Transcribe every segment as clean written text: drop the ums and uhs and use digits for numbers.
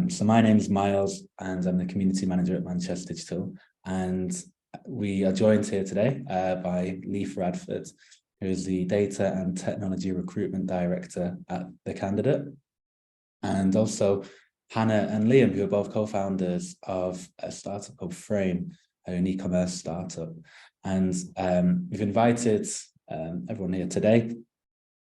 So my name is Miles and I'm the community manager at Manchester Digital. And we are joined here today by Leif Radford, who is the Data and Technology Recruitment Director at The Candidate. And also Hannah and Liam, who are both co-founders of a startup called Frame, an e-commerce startup. And we've invited everyone here today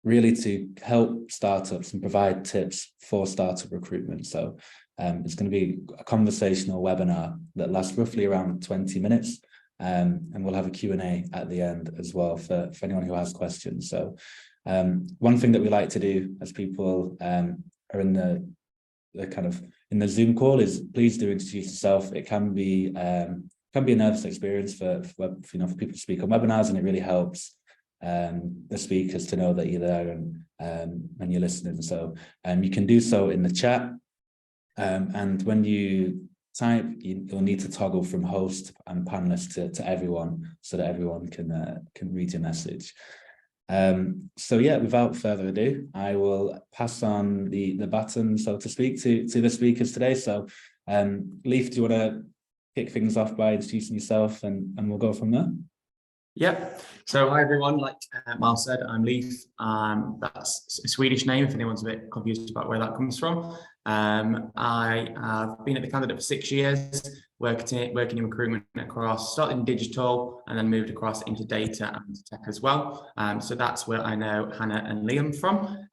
really to help startups and provide tips for startup recruitment. So it's going to be a conversational webinar that lasts roughly around 20 minutes. And we'll have a Q&A at the end as well for anyone who has questions. So one thing that we like to do as people are in the kind of in the Zoom call is please do introduce yourself. It can be a nervous experience for people to speak on webinars, and it really helps the speakers to know that you're there and you're listening. So you can do so in the chat, and when you type, you'll need to toggle from host and panelist to everyone, so that everyone can read your message. So yeah, without further ado, I will pass on the baton, so to speak, to the speakers today. So Leif, do you want to kick things off by introducing yourself, and we'll go from there? Yep. So hi everyone, like Miles said, I'm Leif. That's a Swedish name if anyone's a bit confused about where that comes from. I have been at The Candidate for 6 years, working in recruitment across, started in digital and then moved across into data and tech as well. So that's where I know Hannah and Liam from.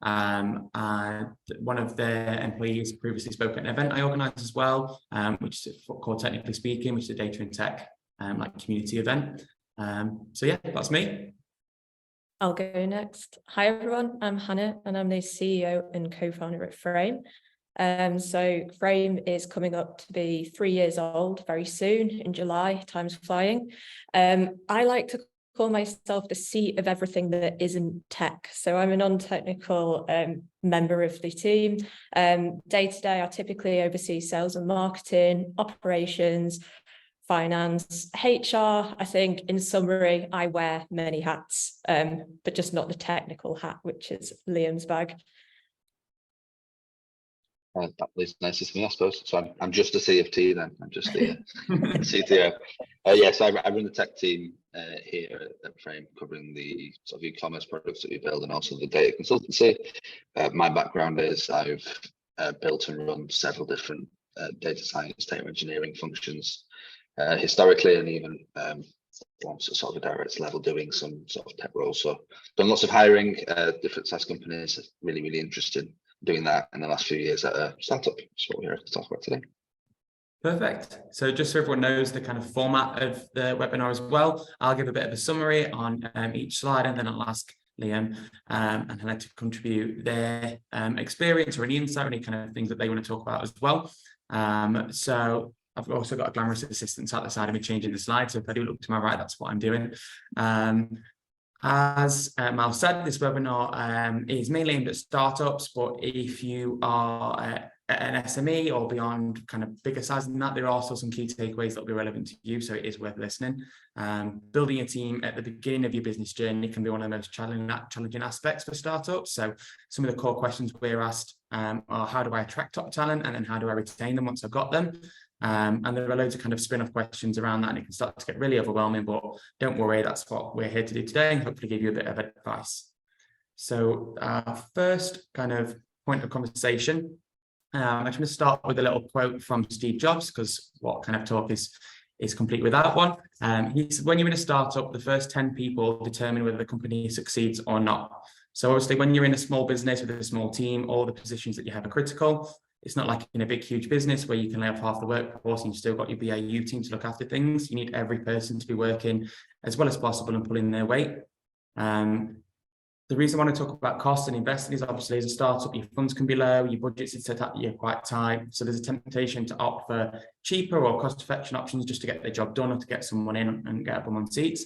One of their employees previously spoke at an event I organised as well, which is called Technically Speaking, which is a data and tech like community event. So yeah, that's me. I'll go next. Hi everyone, I'm Hannah and I'm the CEO and co-founder at Frame. So Frame is coming up to be 3 years old very soon in July. Time's flying. I like to call myself the seat of everything that isn't tech. So I'm a non-technical member of the team. Day to day, I typically oversee sales and marketing, operations, finance, HR. I think in summary, I wear many hats, but just not the technical hat, which is Liam's bag. That was nicest to me, I suppose. So I'm just a CFT then. I'm just the CTO. Yes, I run the tech team here at Frame, covering the sort of e-commerce products that we build and also the data consultancy. My background is I've built and run several different data science, data engineering functions historically, and even sort of a direct level doing some sort of tech roles. So done lots of hiring, different SaaS companies. Really interested doing that in the last few years at a startup. That's what we're here to talk about today. Perfect. So just so everyone knows the kind of format of the webinar as well, I'll give a bit of a summary on each slide, and then I'll ask Liam and Hannah to contribute their experience or any insight or any kind of things that they want to talk about as well. So I've also got a glamorous assistant at the side of me changing the slides. So if I do look to my right, that's what I'm doing. As Miles said, this webinar is mainly aimed at startups, but if you are an SME or beyond kind of bigger size than that, there are also some key takeaways that will be relevant to you, so it is worth listening. Building a team at the beginning of your business journey can be one of the most challenging aspects for startups. So some of the core questions we're asked are, how do I attract top talent, and then how do I retain them once I've got them? And there are loads of kind of spin-off questions around that, and it can start to get really overwhelming, but don't worry, that's what we're here to do today, and hopefully give you a bit of advice. So our first kind of point of conversation, I'm going to start with a little quote from Steve Jobs, because what kind of talk is complete without one. He said, when you're in a startup, the first 10 people determine whether the company succeeds or not. So obviously when you're in a small business with a small team, all the positions that you have are critical. It's not like in a big, huge business where you can lay off half the workforce and you've still got your BAU team to look after things. You need every person to be working as well as possible and pulling their weight. The reason I want to talk about cost and investing is obviously as a startup, your funds can be low, your budgets are set up, you're quite tight. So there's a temptation to opt for cheaper or cost-effective options just to get the job done or to get someone in and get them on seats.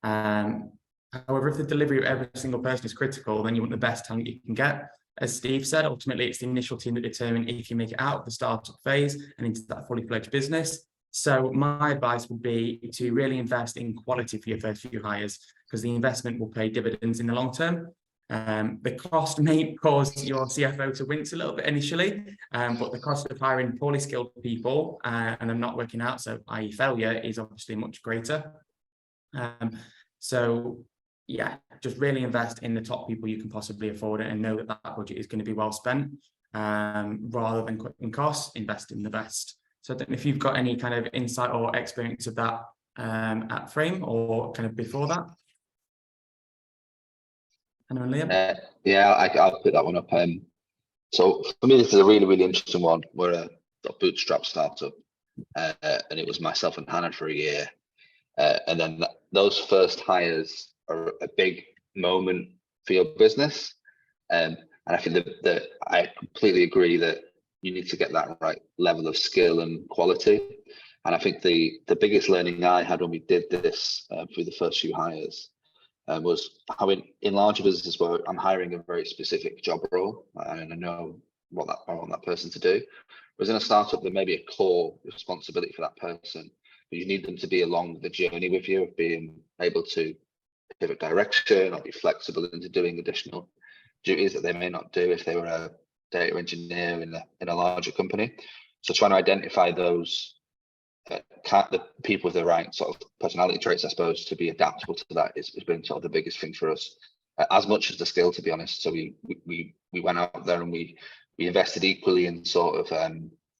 However, if the delivery of every single person is critical, then you want the best talent you can get. As Steve said, ultimately, it's the initial team that determine if you make it out of the startup phase and into that fully fledged business. So my advice would be to really invest in quality for your first few hires, because the investment will pay dividends in the long term. The cost may cause your CFO to wince a little bit initially, but the cost of hiring poorly skilled people and them not working out, so i.e. failure, is obviously much greater. So yeah, just really invest in the top people you can possibly afford it, and know that that budget is going to be well spent. Rather than cutting costs, invest in the best. So I don't know if you've got any kind of insight or experience of that at Frame or kind of before that. Anyone, Liam? Yeah, I'll pick that one up. So for me, this is a really, really interesting one. We're a bootstrap startup, and it was myself and Hannah for a year. And then those first hires are a big moment for your business. And I think that I completely agree that you need to get that right level of skill and quality. And I think the biggest learning I had when we did this through the first few hires was how in larger businesses where I'm hiring a very specific job role and I know what I want that person to do. Whereas in a startup, there may be a core responsibility for that person, but you need them to be along the journey with you, of being able to pivot direction or be flexible into doing additional duties that they may not do if they were a data engineer in a larger company. So trying to identify those the people with the right sort of personality traits, I suppose, to be adaptable to that has been sort of the biggest thing for us, as much as the skill, to be honest. So we went out there and we invested equally in sort of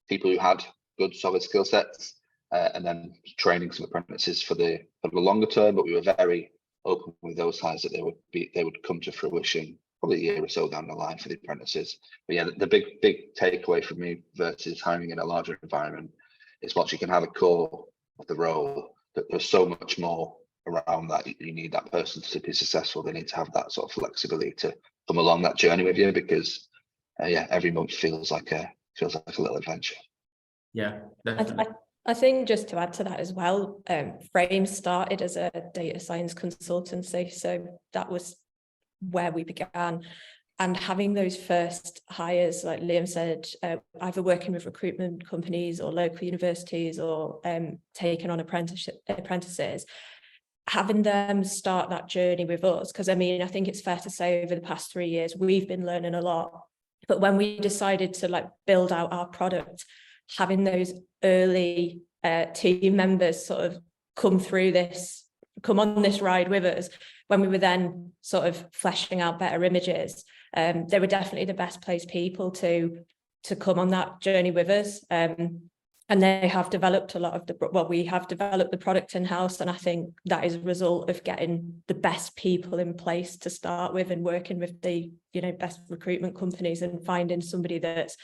people who had good solid skill sets, and then training some apprentices for the longer term. But we were very open with those hires that they would come to fruition probably a year or so down the line for the apprentices. But yeah, the big takeaway from me versus hiring in a larger environment is once you can have a core of the role, that there's so much more around that. You need that person to be successful. They need to have that sort of flexibility to come along that journey with you, because yeah, every month feels like a little adventure. Yeah, definitely. I think just to add to that as well, Frame started as a data science consultancy, so that was where we began. And having those first hires, like Liam said, either working with recruitment companies or local universities or taking on apprentices, having them start that journey with us, because I mean, I think it's fair to say over the past 3 years, we've been learning a lot. But when we decided to like build out our product, having those early team members sort of come on this ride with us, when we were then sort of fleshing out better images, they were definitely the best placed people to come on that journey with us. And they have developed we have developed the product in-house, and I think that is a result of getting the best people in place to start with and working with the best recruitment companies and finding somebody that's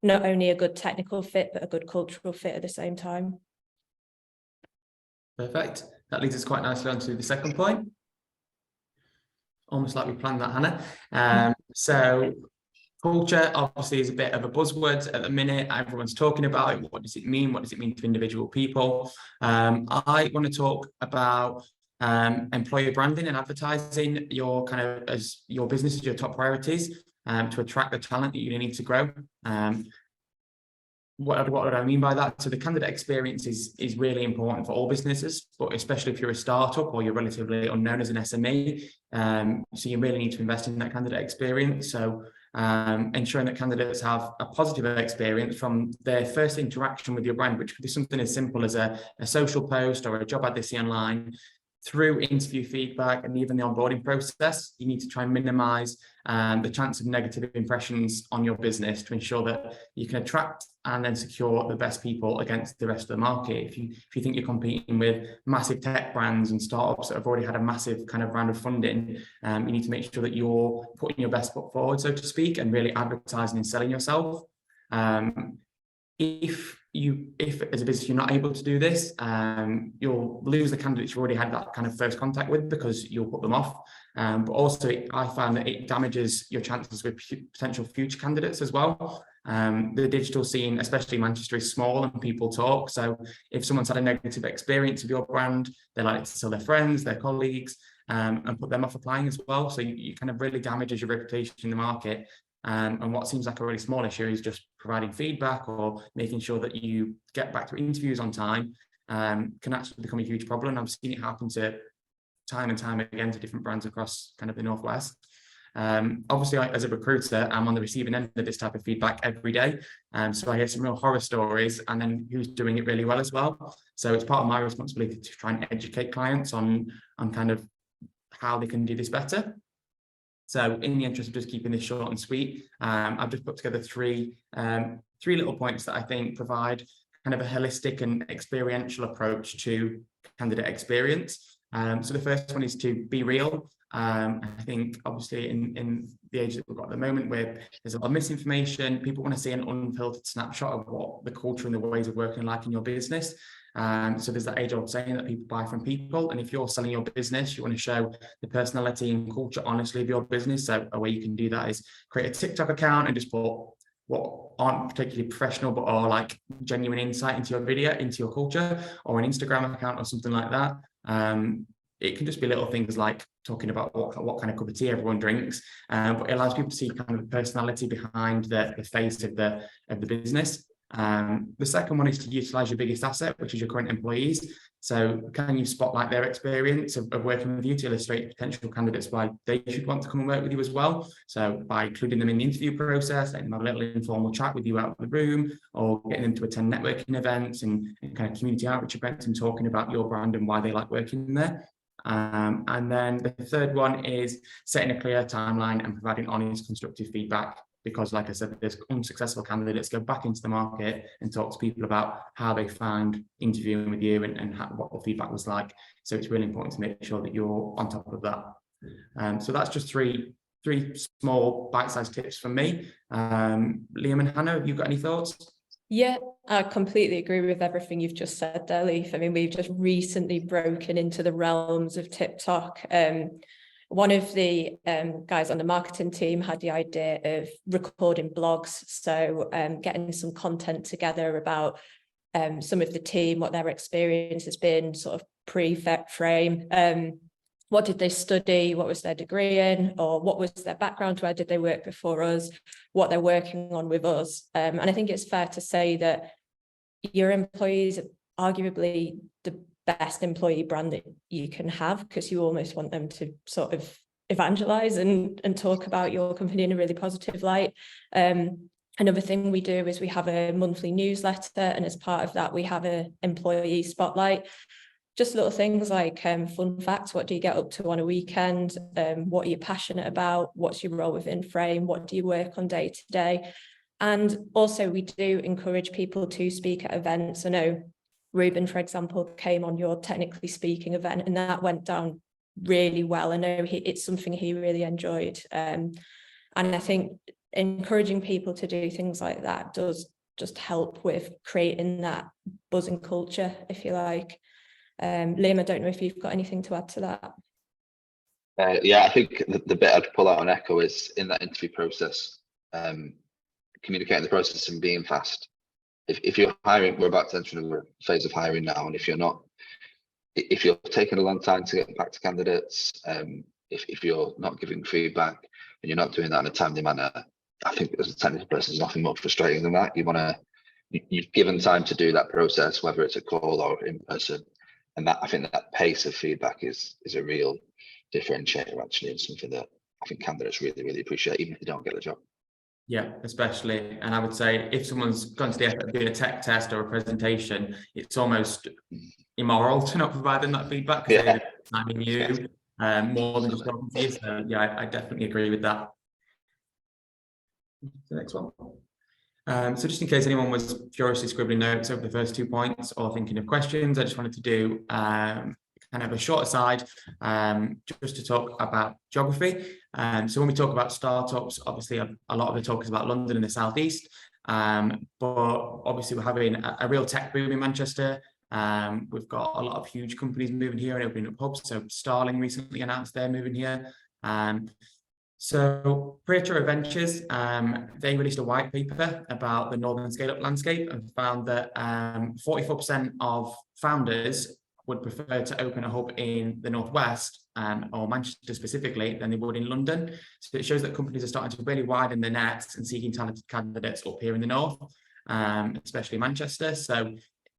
not only a good technical fit but a good cultural fit at the same time. Perfect. That leads us quite nicely on to the second point. Almost like we planned that, Hannah. So culture obviously is a bit of a buzzword at the minute. Everyone's talking about it. What does it mean? What does it mean to individual people? I want to talk about employer branding and advertising your business as your top priorities to attract the talent that you need to grow. What would I mean by that? So the candidate experience is really important for all businesses, but especially if you're a startup or you're relatively unknown as an SME. So you really need to invest in that candidate experience. So ensuring that candidates have a positive experience from their first interaction with your brand, which could be something as simple as a social post or a job ad they see online, through interview feedback and even the onboarding process. You need to try and minimize the chance of negative impressions on your business to ensure that you can attract and then secure the best people against the rest of the market. If you think you're competing with massive tech brands and startups that have already had a massive kind of round of funding, you need to make sure that you're putting your best foot forward, so to speak, and really advertising and selling yourself. If as a business you're not able to do this, you'll lose the candidates you've already had that kind of first contact with, because you'll put them off. But also I found that it damages your chances with potential future candidates as well. The digital scene, especially in Manchester, is small and people talk. So if someone's had a negative experience with your brand, they like to tell their friends, their colleagues, and put them off applying as well. So you kind of really damages your reputation in the market. And what seems like a really small issue is just providing feedback or making sure that you get back to interviews on time can actually become a huge problem. I've seen it happen to time and time again to different brands across kind of the Northwest. Obviously, as a recruiter, I'm on the receiving end of this type of feedback every day. So I hear some real horror stories, and then who's doing it really well as well. So it's part of my responsibility to try and educate clients on kind of how they can do this better. So in the interest of just keeping this short and sweet, I've just put together three little points that I think provide kind of a holistic and experiential approach to candidate experience. So the first one is to be real. I think obviously in the age that we've got at the moment, where there's a lot of misinformation, people want to see an unfiltered snapshot of what the culture and the ways of working are like in your business. So there's that age-old saying that people buy from people, and if you're selling your business, you want to show the personality and culture honestly of your business. So a way you can do that is create a TikTok account and just put what aren't particularly professional but are like genuine insight into your video, into your culture, or an Instagram account or something like that. It can just be little things like talking about what kind of cup of tea everyone drinks, but it allows people to see kind of the personality behind the face of the business. The second one is to utilize your biggest asset, which is your current employees. So can you spotlight their experience of working with you to illustrate potential candidates why they should want to come and work with you as well? So by including them in the interview process, letting them have a little informal chat with you out of the room, or getting them to attend networking events and kind of community outreach events and talking about your brand and why they like working there. And then the third one is setting a clear timeline and providing honest, constructive feedback. Because like I said, there's unsuccessful candidates go back into the market and talk to people about how they found interviewing with you and what the feedback was like. So it's really important to make sure that you're on top of that. So that's just three small bite-sized tips from me. Liam and Hannah, have you got any thoughts? Yeah, I completely agree with everything you've just said there, Leif. I mean, we've just recently broken into the realms of TikTok. One of the guys on the marketing team had the idea of recording blogs, so getting some content together about some of the team, what their experience has been, sort of pre-frame. What did they study? What was their degree in? Or what was their background? Where did they work before us? What they're working on with us? And I think it's fair to say that your employees are arguably the best employee brand that you can have, because you almost want them to sort of evangelize and talk about your company in a really positive light. Another thing we do is we have a monthly newsletter, and as part of that we have an employee spotlight. Just little things like fun facts. What do you get up to on a weekend? What are you passionate about? What's your role within Frame? What do you work on day to day? And also we do encourage people to speak at events. I know Ruben, for example, came on your technically speaking event, and that went down really well. I know it's something he really enjoyed. And I think encouraging people to do things like that does just help with creating that buzzing culture, if you like. Liam, I don't know if you've got anything to add to that. Yeah, I think the bit I'd pull out on echo is in that interview process, communicating the process and being fast. If you're hiring, we're about to enter another phase of hiring now, and if you're taking a long time to get back to candidates, if you're not giving feedback and you're not doing that in a timely manner, I think as a technical person, there's nothing more frustrating than that. You've given time to do that process, whether it's a call or in person, and that I think that pace of feedback is a real differentiator actually, and something that I think candidates really appreciate, even if they don't get the job. Yeah, especially. And I would say if someone's gone to the effort of doing a tech test or a presentation, it's almost immoral to not provide them that feedback, because they're timing you more than just talking to you. So yeah, I definitely agree with that. The next one. So just in case anyone was furiously scribbling notes over the first 2 points or thinking of questions, I just wanted to do kind of a short aside just to talk about geography. So when we talk about startups, obviously a lot of the talk is about London and the southeast, but obviously we're having a real tech boom in Manchester. We've got a lot of huge companies moving here and opening up hubs. So Starling recently announced they're moving here. So Preacher Ventures, they released a white paper about the Northern scale-up landscape and found that 44% of founders would prefer to open a hub in the Northwest or Manchester specifically than they would in London. So it shows that companies are starting to really widen their nets and seeking talented candidates up here in the North, especially Manchester. So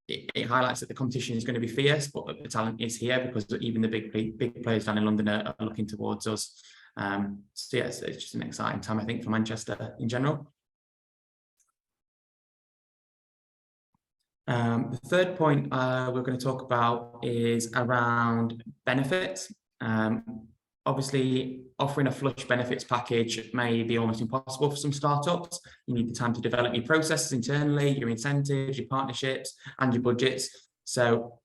it highlights that the competition is going to be fierce, but the talent is here because even the big players down in London are looking towards us. So yes, it's just an exciting time, I think, for Manchester in general. The third point we're going to talk about is around benefits. Obviously, offering a flush benefits package may be almost impossible for some startups. You need the time to develop your processes internally, your incentives, your partnerships, and your budgets. So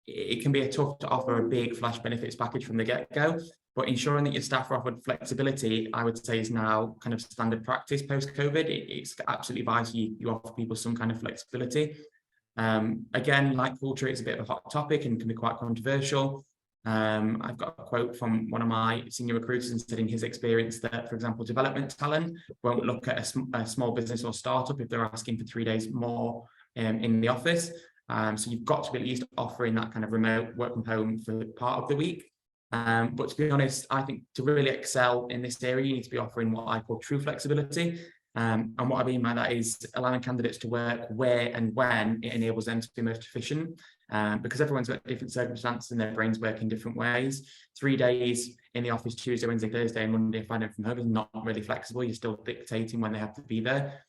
it can be tough to offer a big flash benefits package from the get-go, but ensuring that your staff are offered flexibility, I would say, is now kind of standard practice post-COVID. It's absolutely vital you offer people some kind of flexibility. Again, like culture, it's a bit of a hot topic and can be quite controversial. I've got a quote from one of my senior recruiters and said in his experience that, for example, development talent won't look at a small business or startup if they're asking for 3 days more in the office. So you've got to be at least offering that kind of remote work from home for part of the week. But to be honest, I think to really excel in this area, you need to be offering what I call true flexibility. And what I mean by that is allowing candidates to work where and when it enables them to be most efficient, because everyone's got different circumstances and their brains work in different ways. 3 days in the office, Tuesday, Wednesday, Thursday, and Monday, Friday from home is not really flexible. You're still dictating when they have to be there.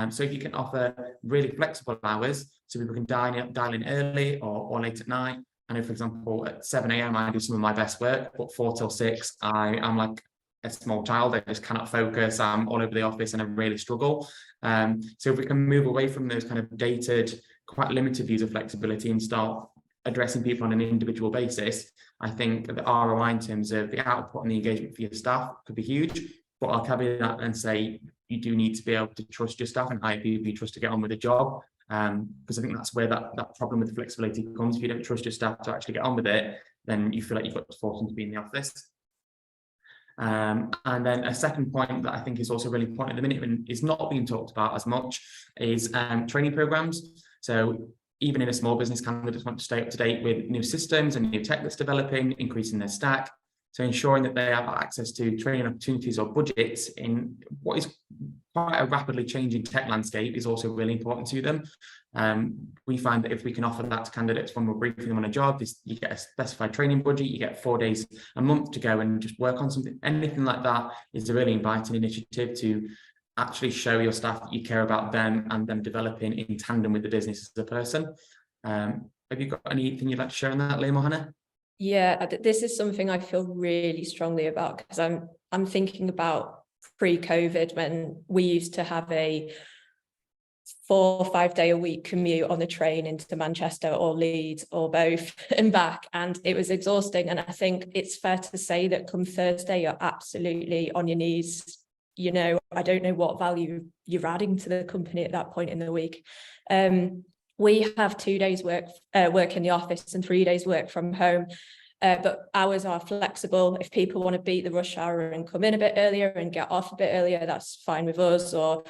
So if you can offer really flexible hours, so people can dial in early or late at night. I know, for example, at 7 a.m. I do some of my best work, but 4 till 6, I'm like a small child. I just cannot focus. I'm all over the office and I really struggle. So if we can move away from those kind of dated, quite limited views of flexibility and start addressing people on an individual basis, I think the ROI in terms of the output and the engagement for your staff could be huge. But I'll caveat that and say you do need to be able to trust your staff and hire people you trust to get on with the job. Because I think that's where that problem with flexibility comes. If you don't trust your staff to actually get on with it, then you feel like you've got to force them to be in the office. And then a second point that I think is also really important at the minute and is not being talked about as much is training programs. So even in a small business, candidates want to stay up to date with new systems and new tech that's developing, increasing their stack. So ensuring that they have access to training opportunities or budgets in what is quite a rapidly changing tech landscape is also really important to them. We find that if we can offer that to candidates when we're briefing them on a job, you get a specified training budget, you get 4 days a month to go and just work on something. Anything like that is a really inviting initiative to actually show your staff that you care about them and them developing in tandem with the business as a person. Have you got anything you'd like to share on that, Liam or Hannah? Yeah, this is something I feel really strongly about because I'm thinking about pre-COVID when we used to have a 4 or 5 day a week commute on the train into Manchester or Leeds or both and back, and it was exhausting. And I think it's fair to say that come Thursday you're absolutely on your knees. You know, I don't know what value you're adding to the company at that point in the week. We have 2 days work in the office and 3 days work from home, but hours are flexible. If people want to beat the rush hour and come in a bit earlier and get off a bit earlier, that's fine with us. Or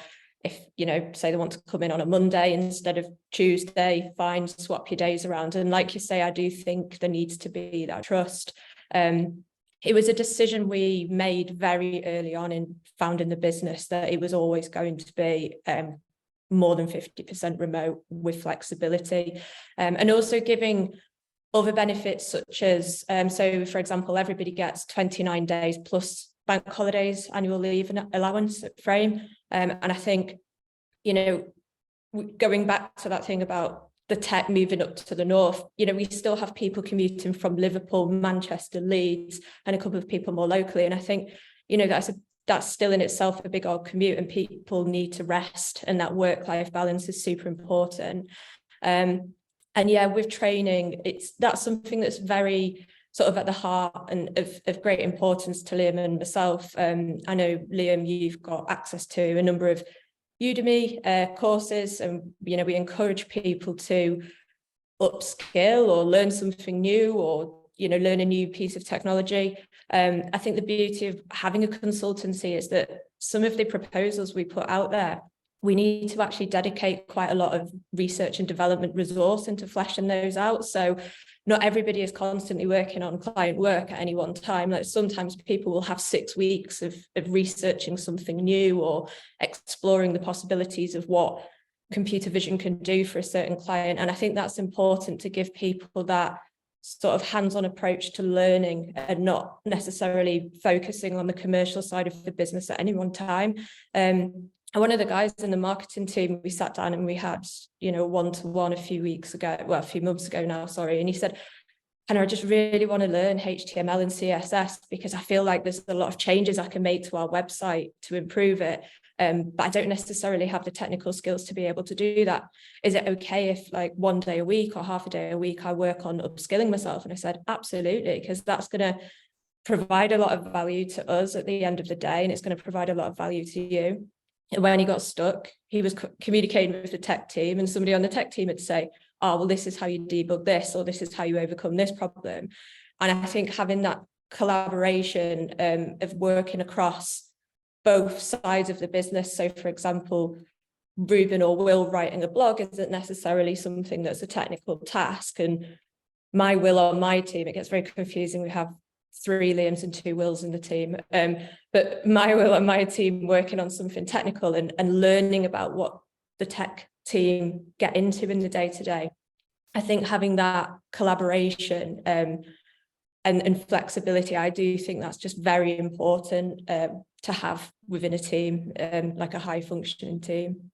if, you know, say they want to come in on a Monday instead of Tuesday, fine, swap your days around. And like you say, I do think there needs to be that trust. It was a decision we made very early on in founding the business that it was always going to be more than 50% remote with flexibility, and also giving other benefits such as, so for example, everybody gets 29 days plus bank holidays, annual leave and allowance at Frame. And I think, you know, going back to that thing about the tech moving up to the north, you know, we still have people commuting from Liverpool, Manchester, Leeds, and a couple of people more locally. And I think, you know, that's still in itself a big old commute, and people need to rest, and that work-life balance is super important. And yeah, with training, that's something that's very sort of at the heart and of great importance to Liam and myself. I know, Liam, you've got access to a number of Udemy courses, and you know, we encourage people to upskill or learn something new, or you know, learn a new piece of technology. I think the beauty of having a consultancy is that some of the proposals we put out there, we need to actually dedicate quite a lot of research and development resource into fleshing those out. So not everybody is constantly working on client work at any one time. Like sometimes people will have 6 weeks of researching something new or exploring the possibilities of what computer vision can do for a certain client. And I think that's important to give people that sort of hands-on approach to learning and not necessarily focusing on the commercial side of the business at any one time. And one of the guys in the marketing team, we sat down and we had, you know, one-to-one a few months ago now, sorry. And he said, and I just really want to learn HTML and CSS because I feel like there's a lot of changes I can make to our website to improve it. But I don't necessarily have the technical skills to be able to do that. Is it okay if like one day a week or half a day a week I work on upskilling myself? And I said, absolutely, because that's going to provide a lot of value to us at the end of the day, and it's going to provide a lot of value to you. And when he got stuck, he was communicating with the tech team, and somebody on the tech team would say, oh, well, this is how you debug this, or this is how you overcome this problem. And I think having that collaboration of working across both sides of the business. So, for example, Ruben or Will writing a blog isn't necessarily something that's a technical task. And my Will on my team, it gets very confusing. We have 3 Liams and 2 Wills in the team. But my Will on my team working on something technical and learning about what the tech team get into in the day-to-day. I think having that collaboration and flexibility, I do think that's just very important to have within a team, like a high functioning team.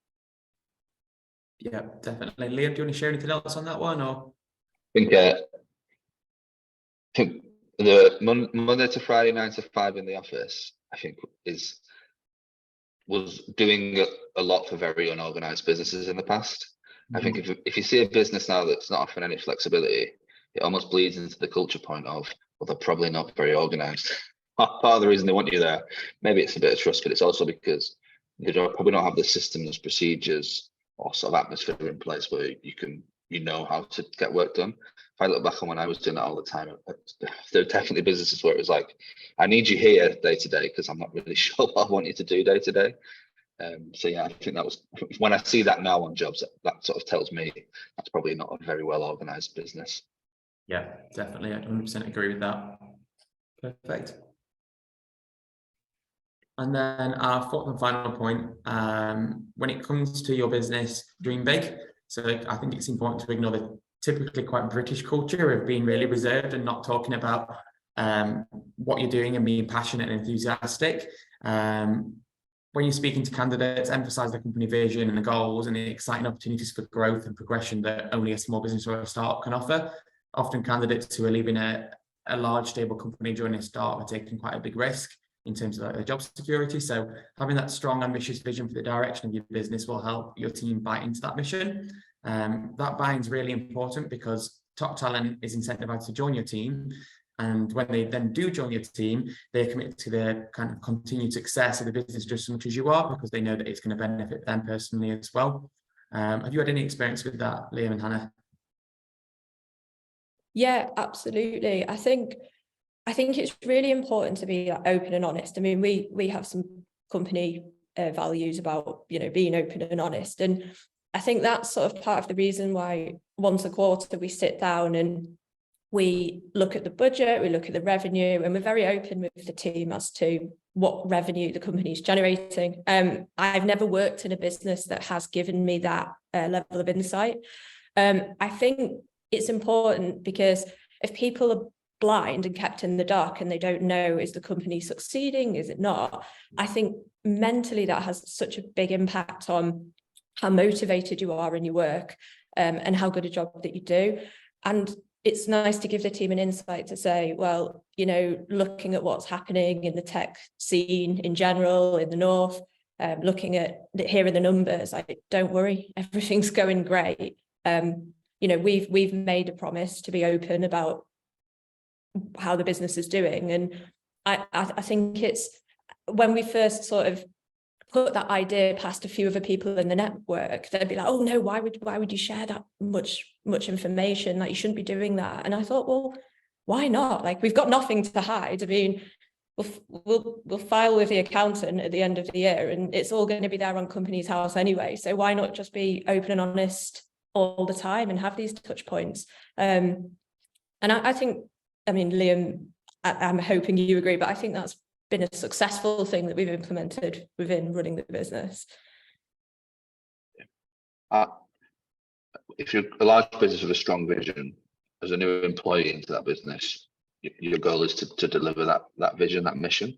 Yeah, definitely. Liam, do you want to share anything else on that one? Or I think the Monday to Friday 9 to 5 in the office, I think was doing a lot for very unorganized businesses in the past. I think if you see a business now that's not offering any flexibility, it almost bleeds into the culture point of, well, they're probably not very organized. Part of the reason they want you there, maybe it's a bit of trust, but it's also because they probably don't have the systems, procedures, or sort of atmosphere in place where you know how to get work done. If I look back on when I was doing that all the time, there are definitely businesses where it was like, I need you here day to day because I'm not really sure what I want you to do day to day. So yeah, I think that was, when I see that now on jobs, that sort of tells me that's probably not a very well organized business. Yeah, definitely. I 100% agree with that. Perfect. And then our fourth and final point, when it comes to your business, dream big. So I think it's important to ignore the typically quite British culture of being really reserved and not talking about what you're doing and being passionate and enthusiastic. When you're speaking to candidates, emphasize the company vision and the goals and the exciting opportunities for growth and progression that only a small business or a startup can offer. Often candidates who are leaving a large stable company joining a startup are taking quite a big risk in terms of their job security. So having that strong, ambitious vision for the direction of your business will help your team buy into that mission. That buy-in is really important because top talent is incentivized to join your team. And when they then do join your team, they're committed to the kind of continued success of the business just as much as you are, because they know that it's going to benefit them personally as well. Have you had any experience with that, Liam and Hannah? Yeah, absolutely. I think it's really important to be open and honest. I mean, we have some company values about, you know, being open and honest. And I think that's sort of part of the reason why once a quarter we sit down and we look at the budget, we look at the revenue, and we're very open with the team as to what revenue the company is generating. I've never worked in a business that has given me that level of insight. I think it's important because if people are blind and kept in the dark and they don't know, is the company succeeding, is it not? I think mentally that has such a big impact on how motivated you are in your work and how good a job that you do. And it's nice to give the team an insight to say, well, you know, looking at what's happening in the tech scene in general, in the North, looking at hearing the numbers, like, don't worry, everything's going great. You know, we've made a promise to be open about how the business is doing. And I think it's when we first sort of put that idea past a few other people in the network, they'd be like, oh no, why would you share that much information? Like, you shouldn't be doing that. And I thought, well, why not? Like, we've got nothing to hide. I mean, we'll file with the accountant at the end of the year and it's all going to be there on Companies House anyway. So why not just be open and honest all the time and have these touch points? And I think, I mean, Liam, I'm hoping you agree, but I think that's been a successful thing that we've implemented within running the business. If you're a large business with a strong vision, as a new employee into that business, your goal is to deliver that vision, that mission.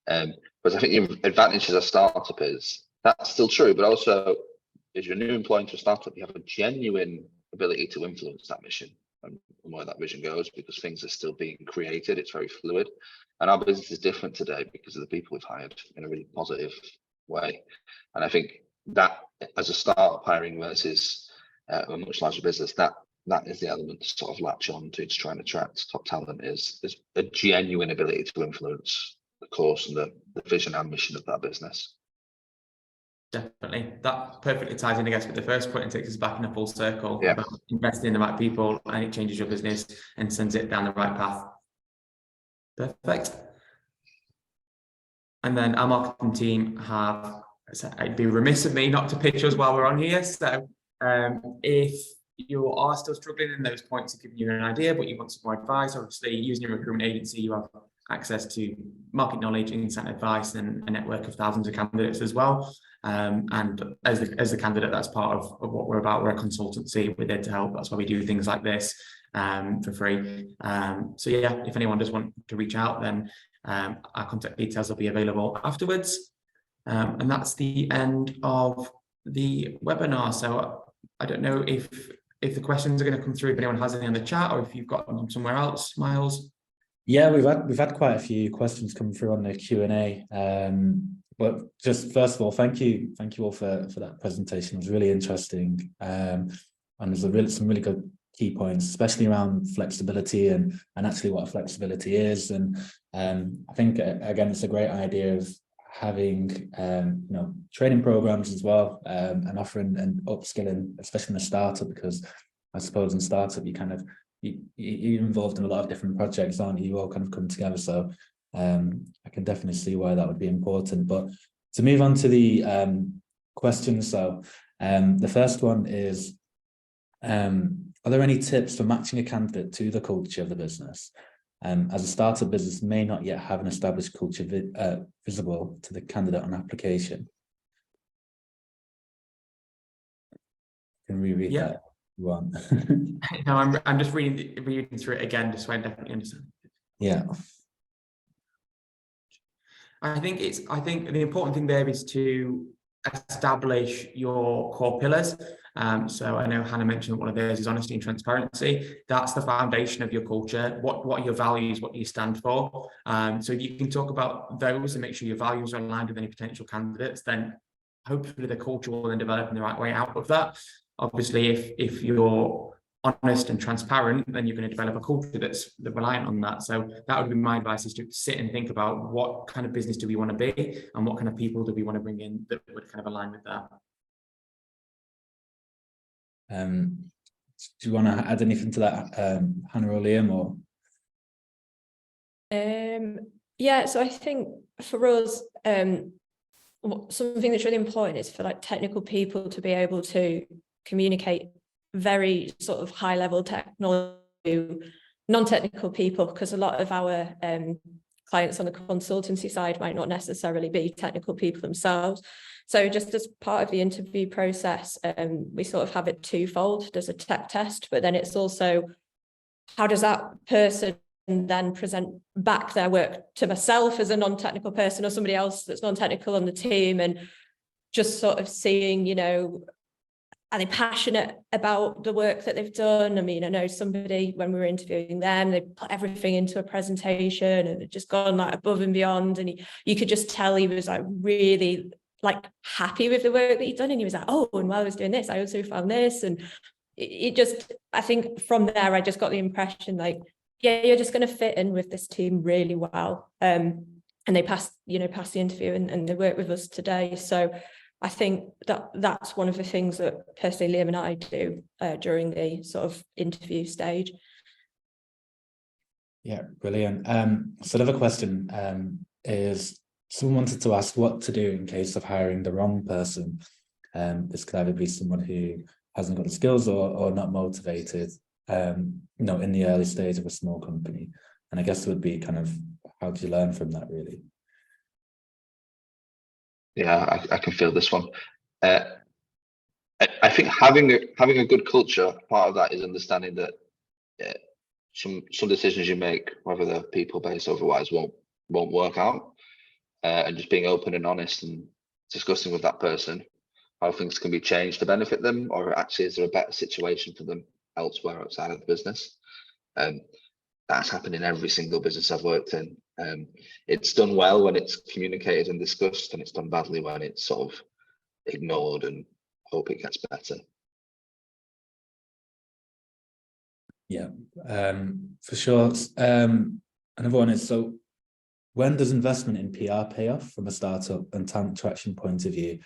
But I think the advantage as a startup is that's still true, but also as you're a new employee into a startup, you have a genuine ability to influence that mission and where that vision goes, because things are still being created. It's very fluid, and our business is different today because of the people we've hired in a really positive way. And I think that as a startup hiring versus a much larger business, that is the element to sort of latch on to try and attract top talent, is a genuine ability to influence the course and the vision and mission of that business. Definitely. That perfectly ties in, I guess, with the first point and takes us back in a full circle Yeah. about investing in the right people, and it changes your business and sends it down the right path. Perfect. And then our marketing team have, it'd be remiss of me not to pitch us while we're on here. So if you are still struggling in those points, I've given you an idea, but you want some more advice, obviously using your recruitment agency, you have access to market knowledge, insight, advice, and a network of thousands of candidates as well. And as the candidate, that's part of what we're about. We're a consultancy. We're there to help. That's why we do things like this for free. So yeah, if anyone does want to reach out, then our contact details will be available afterwards. And that's the end of the webinar. So I don't know if the questions are going to come through, if anyone has any on the chat, or if you've got them somewhere else, Miles. Yeah, we've had quite a few questions come through on the Q&A. But just first of all, thank you all for that presentation. It was really interesting, and there's some really good key points, especially around flexibility and actually what flexibility is. And I think again, it's a great idea of having training programs as well, and offering and upskilling, especially in a startup, because I suppose in startup you're involved in a lot of different projects, aren't you? You all kind of come together. So I can definitely see why that would be important. But to move on to the questions, so the first one is, are there any tips for matching a candidate to the culture of the business? As a startup business may not yet have an established culture visible to the candidate on application. Can we read that one? No, I'm just reading through it again, just so I definitely understand. Yeah. I think the important thing there is to establish your core pillars. So I know Hannah mentioned one of theirs is honesty and transparency. That's the foundation of your culture. What are your values? What do you stand for? So if you can talk about those and make sure your values are aligned with any potential candidates, then hopefully the culture will then develop in the right way out of that. Obviously, if you're honest and transparent, then you're going to develop a culture that's reliant on that. So that would be my advice, is to sit and think about what kind of business do we want to be and what kind of people do we want to bring in that would kind of align with that. Do you want to add anything to that, Hannah or Liam? Or yeah, so I think for us, something that's really important is for technical people to be able to communicate very sort of high level technology to non-technical people, because a lot of our clients on the consultancy side might not necessarily be technical people themselves. So just as part of the interview process, we sort of have it twofold. There's a tech test, but then it's also, how does that person then present back their work to myself as a non-technical person, or somebody else that's non-technical on the team, and just sort of seeing, are they passionate about the work that they've done? I mean, I know somebody, when we were interviewing them, they put everything into a presentation and had just gone above and beyond. And you could just tell he was really happy with the work that he'd done. And he was like, oh, and while I was doing this, I also found this. And it just, I think from there, I just got the impression yeah, you're just going to fit in with this team really well. And they passed the interview and they work with us today. So I think that's one of the things that personally Liam and I do during the sort of interview stage. Yeah, brilliant. So another question is, someone wanted to ask what to do in case of hiring the wrong person. This could either be someone who hasn't got the skills or not motivated, in the early stage of a small company. And I guess it would be kind of, how do you learn from that, really? Yeah, I can feel this one. I think having a good culture, part of that is understanding that some decisions you make, whether they're people based or otherwise, won't work out, and just being open and honest and discussing with that person how things can be changed to benefit them, or actually is there a better situation for them elsewhere outside of the business. That's happened in every single business I've worked in. It's done well when it's communicated and discussed, and it's done badly when it's sort of ignored and hope it gets better. Yeah, for sure. Another one is, so when does investment in PR pay off from a startup and talent attraction point of view?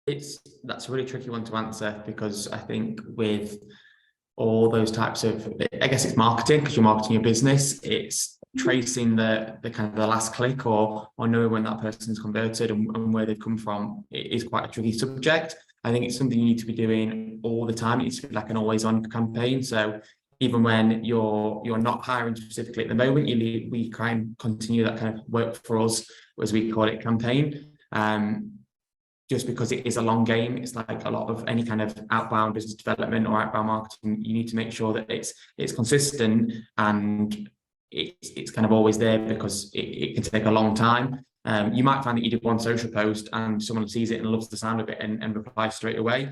That's a really tricky one to answer, because I think with all those types of, I guess it's marketing, because you're marketing your business. It's tracing the kind of the last click, or knowing when that person's converted and where they've come from. It is quite a tricky subject. I think it's something you need to be doing all the time. It needs to be like an always on campaign. So even when you're not hiring specifically at the moment, we try and continue that kind of work for us, as we call it, campaign. Just because it is a long game. It's like a lot of any kind of outbound business development or outbound marketing. You need to make sure that it's consistent and it's kind of always there, because it can take a long time. You might find that you did one social post and someone sees it and loves the sound of it and replies straight away.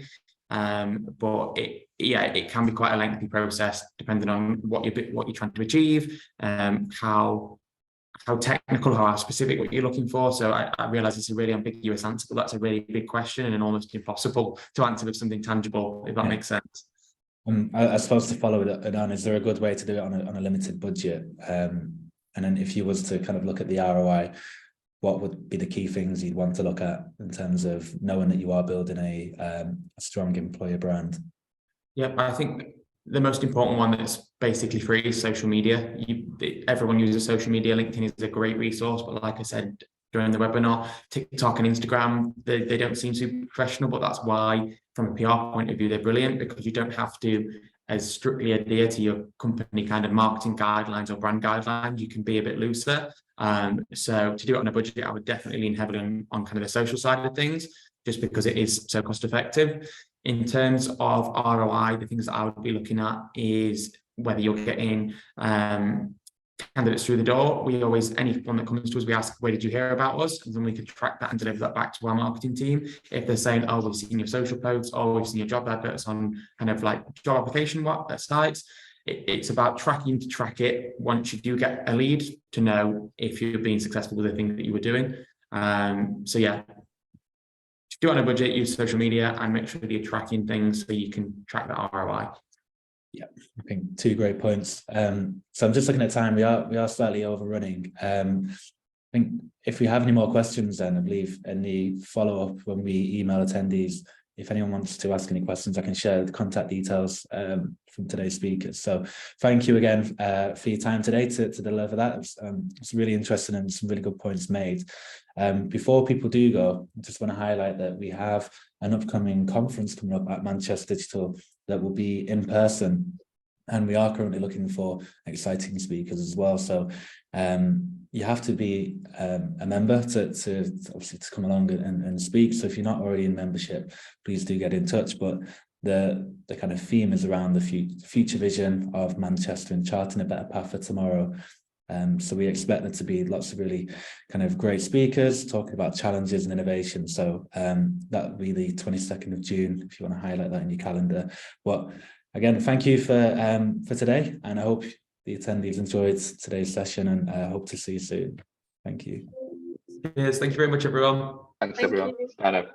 But it can be quite a lengthy process, depending on what you're trying to achieve, how technical, how specific what you're looking for. So I realize it's a really ambiguous answer, but that's a really big question and almost impossible to answer with something tangible, if that makes sense. I suppose to follow it on, is there a good way to do it on a limited budget? And then if you was to kind of look at the ROI, what would be the key things you'd want to look at in terms of knowing that you are building a strong employer brand? Yeah, I think the most important one that's basically free is social media. Everyone uses social media. LinkedIn is a great resource, but like I said during the webinar, TikTok and Instagram, they don't seem super professional, but that's why, from a PR point of view, they're brilliant, because you don't have to as strictly adhere to your company kind of marketing guidelines or brand guidelines. You can be a bit looser. So to do it on a budget, I would definitely lean heavily on kind of the social side of things, just because it is so cost effective. In terms of ROI, the things that I would be looking at is whether you're getting candidates through the door. We always, anyone that comes to us, we ask, where did you hear about us? And then we can track that and deliver that back to our marketing team. If they're saying, oh, we've seen your social posts, or we've seen your job adverts on kind of like job application sites, it's about tracking to track it once you do get a lead, to know if you're being successful with the thing that you were doing. So yeah, do it on a budget, use social media, and make sure that you're tracking things so you can track the ROI. Yeah, I think two great points. So I'm just looking at time. We are slightly overrunning. I think if we have any more questions, then I believe any follow-up when we email attendees, if anyone wants to ask any questions, I can share the contact details from today's speakers. So thank you again for your time today to deliver that. It's really interesting and some really good points made. Before people do go, I just want to highlight that we have an upcoming conference coming up at Manchester Digital that will be in person, and we are currently looking for exciting speakers as well. So you have to be a member to obviously to come along and speak. So if you're not already in membership, please do get in touch. But the kind of theme is around the future vision of Manchester and charting a better path for tomorrow. So we expect there to be lots of really kind of great speakers talking about challenges and innovation. So that will be the 22nd of June, if you want to highlight that in your calendar. But again, thank you for today, and I hope the attendees enjoyed today's session, and I hope to see you soon. Thank you. Yes, thank you very much, everyone. Thanks, everyone. Bye now.